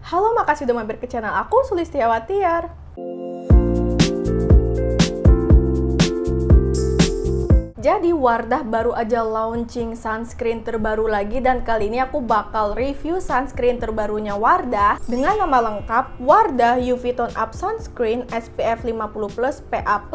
Halo, makasih udah mampir ke channel aku, Sulistiawatiar. Jadi Wardah baru aja launching sunscreen terbaru lagi, dan kali ini aku bakal review sunscreen terbarunya Wardah dengan nama lengkap Wardah UV Tone Up Sunscreen SPF 50+ PA+++.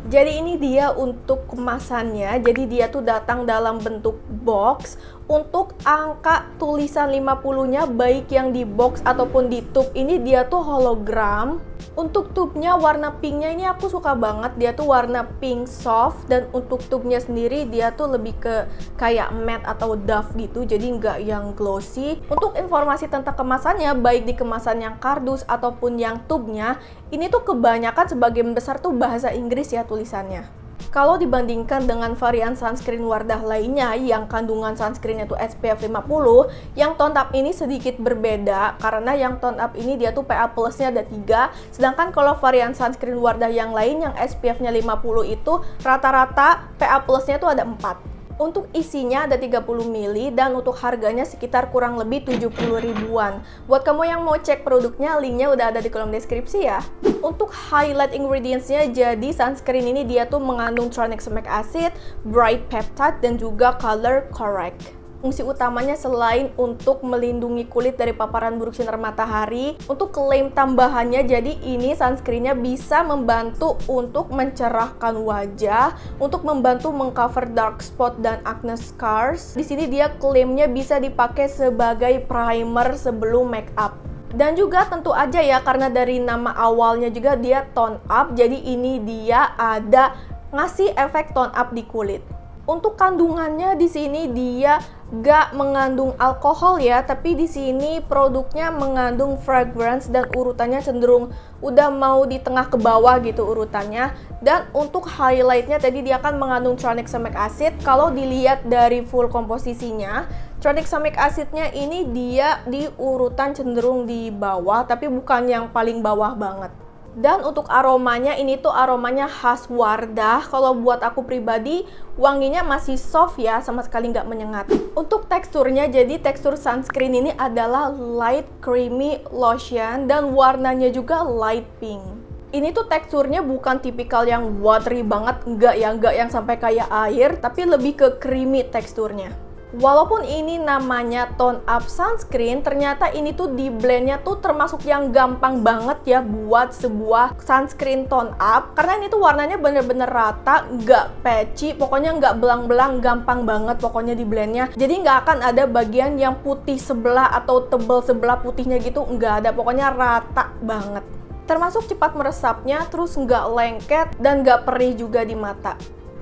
Jadi ini dia untuk kemasannya. Jadi dia tuh datang dalam bentuk box. Untuk angka tulisan 50-nya baik yang di box ataupun di tube ini dia tuh hologram. Untuk tube-nya warna pinknya ini aku suka banget. Dia tuh warna pink soft, dan untuk tube-nya sendiri dia tuh lebih ke kayak matte atau dove gitu. Jadi nggak yang glossy. Untuk informasi tentang kemasannya, baik di kemasan yang kardus ataupun yang tube-nya, ini tuh kebanyakan sebagian besar tuh bahasa Inggris ya tulisannya. Kalau dibandingkan dengan varian sunscreen Wardah lainnya yang kandungan sunscreennya tuh SPF 50, yang tone up ini sedikit berbeda karena yang tone up ini dia tuh PA plusnya ada 3, sedangkan kalau varian sunscreen Wardah yang lain yang SPF-nya 50 itu rata-rata PA plusnya tuh ada 4. Untuk isinya ada 30 ml dan untuk harganya sekitar kurang lebih 70 ribuan. Buat kamu yang mau cek produknya, linknya udah ada di kolom deskripsi ya. Untuk highlight ingredientsnya, jadi sunscreen ini dia tuh mengandung tranexamic acid, bright peptide, dan juga color correct. Fungsi utamanya selain untuk melindungi kulit dari paparan buruk sinar matahari, untuk klaim tambahannya, jadi ini sunscreennya bisa membantu untuk mencerahkan wajah, untuk membantu mengcover dark spot dan acne scars. Di sini dia klaimnya bisa dipakai sebagai primer sebelum make up. Dan juga tentu aja ya, karena dari nama awalnya juga dia tone up, jadi ini dia ada ngasih efek tone up di kulit. Untuk kandungannya di sini dia gak mengandung alkohol ya, tapi di sini produknya mengandung fragrance dan urutannya cenderung udah mau di tengah ke bawah gitu urutannya. Dan untuk highlightnya tadi dia akan mengandung tranexamic acid. Kalau dilihat dari full komposisinya, tranexamic acidnya ini dia di urutan cenderung di bawah, tapi bukan yang paling bawah banget. Dan untuk aromanya, ini tuh aromanya khas Wardah. Kalau buat aku pribadi, wanginya masih soft ya, sama sekali nggak menyengat. Untuk teksturnya, jadi tekstur sunscreen ini adalah light creamy lotion dan warnanya juga light pink. Ini tuh teksturnya bukan tipikal yang watery banget, enggak yang sampai kayak air, tapi lebih ke creamy teksturnya. Walaupun ini namanya tone up sunscreen, ternyata ini tuh di blendnya tuh termasuk yang gampang banget ya buat sebuah sunscreen tone up, karena ini tuh warnanya bener-bener rata, nggak patchy, pokoknya nggak belang-belang, gampang banget pokoknya di blendnya. Jadi nggak akan ada bagian yang putih sebelah atau tebel sebelah putihnya gitu, nggak ada, pokoknya rata banget. Termasuk cepat meresapnya, terus nggak lengket dan nggak perih juga di mata.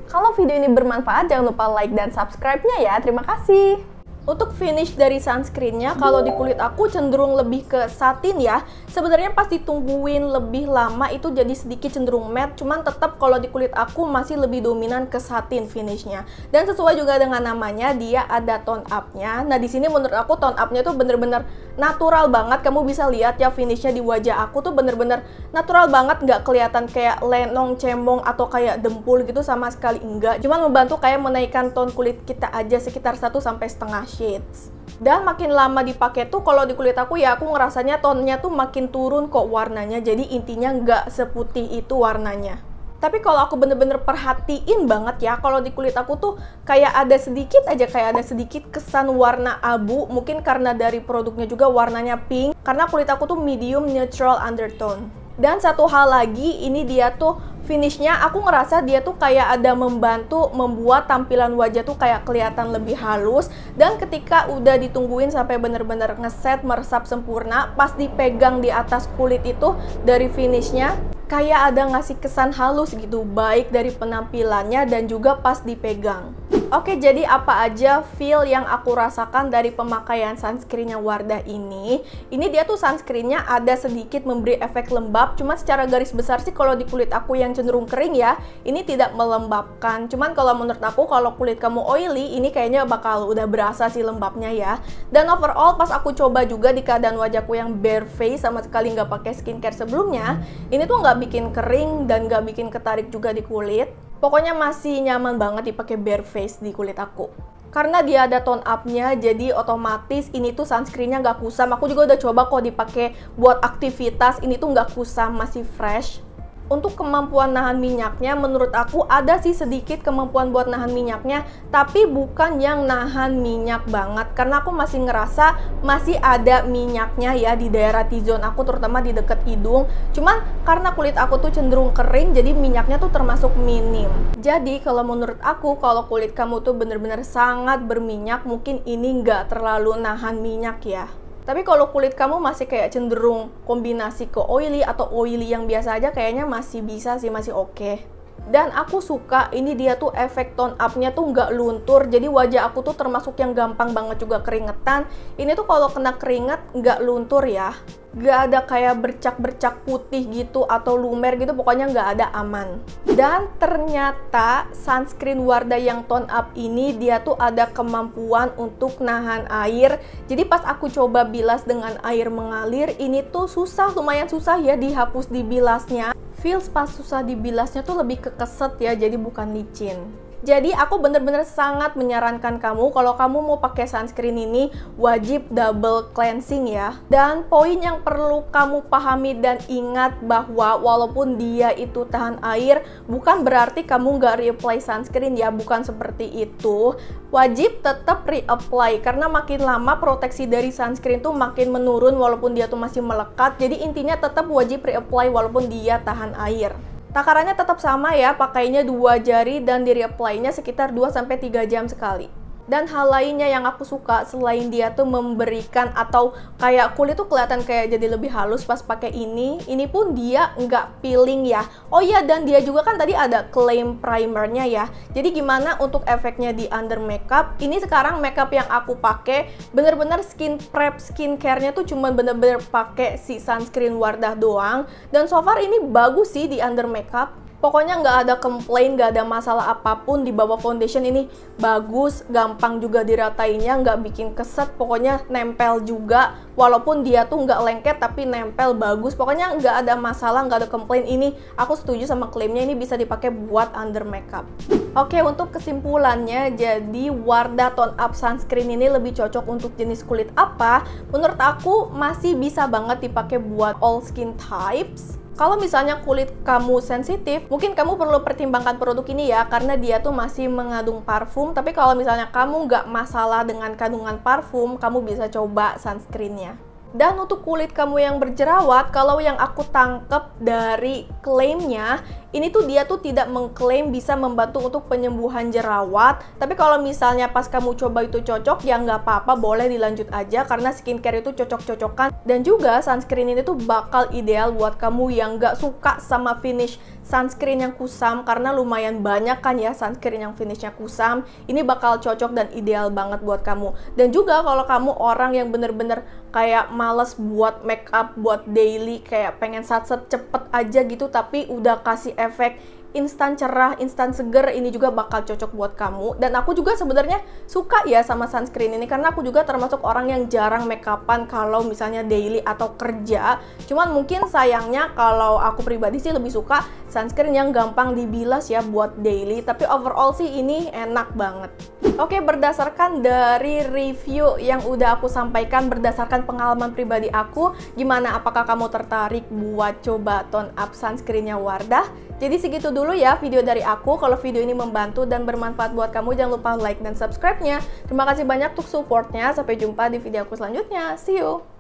Kalau video ini bermanfaat, jangan lupa like dan subscribe-nya ya. Terima kasih. Untuk finish dari sunscreen-nya, kalau di kulit aku cenderung lebih ke satin ya. Sebenarnya pas ditungguin lebih lama itu jadi sedikit cenderung matte, cuman tetap kalau di kulit aku masih lebih dominan ke satin finish-nya. Dan sesuai juga dengan namanya, dia ada tone up-nya. Nah, di sini menurut aku tone up-nya tuh bener-bener natural banget. Kamu bisa lihat ya finish-nya di wajah aku tuh bener-bener natural banget, nggak kelihatan kayak lenong, cembong, atau kayak dempul gitu, sama sekali enggak. Cuman membantu kayak menaikkan tone kulit kita aja sekitar 1–1,5 shades. Dan makin lama dipakai tuh kalau di kulit aku ya, aku ngerasanya tonenya tuh makin turun kok warnanya. Jadi intinya nggak seputih itu warnanya. Tapi kalau aku bener-bener perhatiin banget ya, kalau di kulit aku tuh kayak ada sedikit aja, kayak ada sedikit kesan warna abu. Mungkin karena dari produknya juga warnanya pink, karena kulit aku tuh medium neutral undertone. Dan satu hal lagi, ini dia tuh finishnya, aku ngerasa dia tuh kayak ada membantu membuat tampilan wajah tuh kayak kelihatan lebih halus. Dan ketika udah ditungguin sampai bener-bener ngeset, meresap sempurna, pas dipegang di atas kulit itu dari finishnya, kayak ada ngasih kesan halus gitu, baik dari penampilannya dan juga pas dipegang. Oke, jadi apa aja feel yang aku rasakan dari pemakaian sunscreennya Wardah ini? Ini dia tuh sunscreennya ada sedikit memberi efek lembab, cuman secara garis besar sih kalau di kulit aku yang cenderung kering ya, ini tidak melembabkan. Cuman kalau menurut aku, kalau kulit kamu oily, ini kayaknya bakal udah berasa sih lembabnya ya. Dan overall pas aku coba juga di keadaan wajahku yang bare face, sama sekali nggak pakai skincare sebelumnya, ini tuh nggak bikin kering dan nggak bikin ketarik juga di kulit. Pokoknya masih nyaman banget dipakai bare face di kulit aku. Karena dia ada tone up-nya, jadi otomatis ini tuh sunscreen-nya nggak kusam. Aku juga udah coba kok dipakai buat aktivitas, ini tuh nggak kusam, masih fresh. Untuk kemampuan nahan minyaknya, menurut aku ada sih sedikit kemampuan buat nahan minyaknya, tapi bukan yang nahan minyak banget, karena aku masih ngerasa masih ada minyaknya ya di daerah T-zone aku, terutama di deket hidung. Cuman karena kulit aku tuh cenderung kering, jadi minyaknya tuh termasuk minim. Jadi kalau menurut aku, kalau kulit kamu tuh bener-bener sangat berminyak, mungkin ini nggak terlalu nahan minyak ya. Tapi kalau kulit kamu masih kayak cenderung kombinasi ke oily atau oily yang biasa aja, kayaknya masih bisa sih, masih oke. Dan aku suka ini dia tuh efek tone up-nya tuh nggak luntur, jadi wajah aku tuh termasuk yang gampang banget juga keringetan. Ini tuh kalau kena keringet nggak luntur ya, nggak ada kayak bercak-bercak putih gitu atau lumer gitu, pokoknya nggak ada, aman. Dan ternyata sunscreen Wardah yang tone up ini dia tuh ada kemampuan untuk nahan air. Jadi pas aku coba bilas dengan air mengalir, ini tuh lumayan susah ya dihapus di bilasnya. Feels pas susah dibilasnya tuh lebih kekeset ya, jadi bukan licin. Jadi aku bener-bener sangat menyarankan kamu kalau kamu mau pakai sunscreen ini wajib double cleansing ya. Dan poin yang perlu kamu pahami dan ingat bahwa walaupun dia itu tahan air, bukan berarti kamu nggak reapply sunscreen ya, bukan seperti itu. Wajib tetap reapply karena makin lama proteksi dari sunscreen tuh makin menurun walaupun dia tuh masih melekat. Jadi intinya tetap wajib reapply walaupun dia tahan air. Takarannya tetap sama ya, pakainya 2 jari dan di reapply-nya sekitar 2-3 jam sekali. Dan hal lainnya yang aku suka selain dia tuh memberikan atau kayak kulit tuh kelihatan kayak jadi lebih halus pas pakai ini pun dia nggak peeling ya. Oh iya, dan dia juga kan tadi ada claim primernya ya. Jadi gimana untuk efeknya di under makeup? Ini sekarang makeup yang aku pakai bener-bener skin prep, skincare-nya tuh cuman bener-bener pakai si sunscreen Wardah doang. Dan so far ini bagus sih di under makeup. Pokoknya nggak ada komplain, nggak ada masalah apapun di bawah foundation. Ini bagus, gampang juga diratainya, nggak bikin keset, pokoknya nempel juga. Walaupun dia tuh nggak lengket tapi nempel bagus. Pokoknya nggak ada masalah, nggak ada komplain. Ini aku setuju sama klaimnya, ini bisa dipakai buat under makeup. Oke, untuk kesimpulannya, jadi Wardah Tone Up Sunscreen ini lebih cocok untuk jenis kulit apa? Menurut aku masih bisa banget dipakai buat all skin types. Kalau misalnya kulit kamu sensitif, mungkin kamu perlu pertimbangkan produk ini ya, karena dia tuh masih mengandung parfum. Tapi kalau misalnya kamu nggak masalah dengan kandungan parfum, kamu bisa coba sunscreennya. Dan untuk kulit kamu yang berjerawat, kalau yang aku tangkep dari klaimnya, ini tuh dia tuh tidak mengklaim bisa membantu untuk penyembuhan jerawat. Tapi kalau misalnya pas kamu coba itu cocok, ya nggak apa-apa, boleh dilanjut aja karena skincare itu cocok-cocokan. Dan juga sunscreen ini tuh bakal ideal buat kamu yang nggak suka sama finish sunscreen yang kusam, karena lumayan banyak kan ya sunscreen yang finishnya kusam. Ini bakal cocok dan ideal banget buat kamu. Dan juga kalau kamu orang yang bener-bener kayak males buat makeup, buat daily, kayak pengen satset cepet aja gitu, tapi udah kasih efek instan cerah, instan seger, ini juga bakal cocok buat kamu. Dan aku juga sebenarnya suka ya sama sunscreen ini, karena aku juga termasuk orang yang jarang makeupan kalau misalnya daily atau kerja. Cuman mungkin sayangnya kalau aku pribadi sih lebih suka sunscreen yang gampang dibilas ya buat daily. Tapi overall sih ini enak banget. Oke, berdasarkan dari review yang udah aku sampaikan, berdasarkan pengalaman pribadi aku, gimana, apakah kamu tertarik buat coba tone up sunscreennya Wardah? Jadi segitu dulu ya video dari aku. Kalau video ini membantu dan bermanfaat buat kamu, jangan lupa like dan subscribe-nya. Terima kasih banyak untuk support-nya. Sampai jumpa di video aku selanjutnya. See you!